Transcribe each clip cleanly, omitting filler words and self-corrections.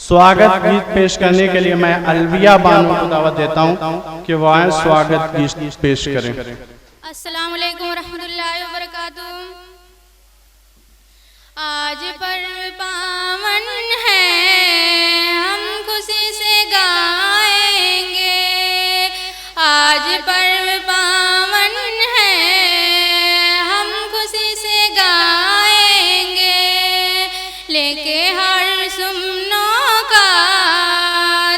स्वागत गीत पेश करने के लिए मैं अलविया बानो को दावत देता हूं कि वो आए स्वागत गीत पेश करें। अस्सलाम वालेकुम रहमतुल्लाहि व बरकातुहू। आज पर्व पावन है, हम खुशी से गाएंगे। आज पर्व पावन है, हम खुशी से गाएंगे। लेके हर सुमनों का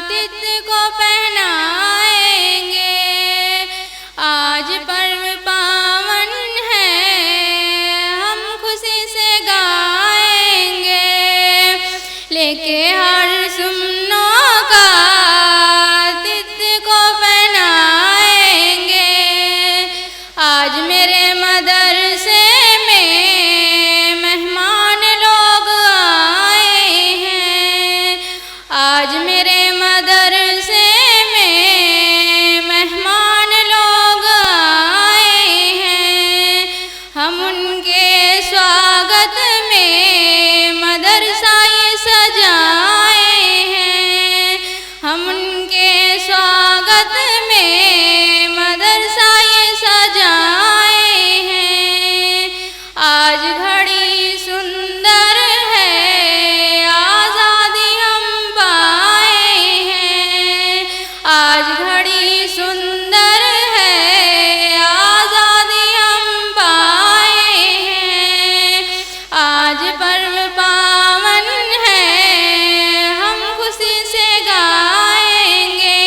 तित को पहनाएंगे। आज पर्व पावन है, हम खुशी से गाएंगे। लेके हर सुमनों का तित को पहनाएंगे। आज मेरे मदरसे में मेहमान लोग आए हैं। आज मेरे मदरसे में मेहमान लोग आए हैं। हम उनके स्वागत में मदरसा ये सजाए हैं। हम उनके स्वागत में मदरसा ये सजाए हैं। आज घड़ी सुंदर है, आज़ादी हम पाए हैं। आज घड़ी सुंदर है, आज़ादी हम पाए हैं। आज पर्व पावन है, हम खुशी से गाएंगे।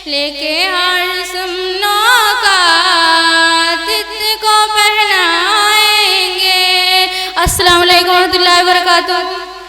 लेके हर सुमनों का तित को पहनाएंगे। अस्सलाम वालेकुम रहमतुल्लाहि व बरकातुहू।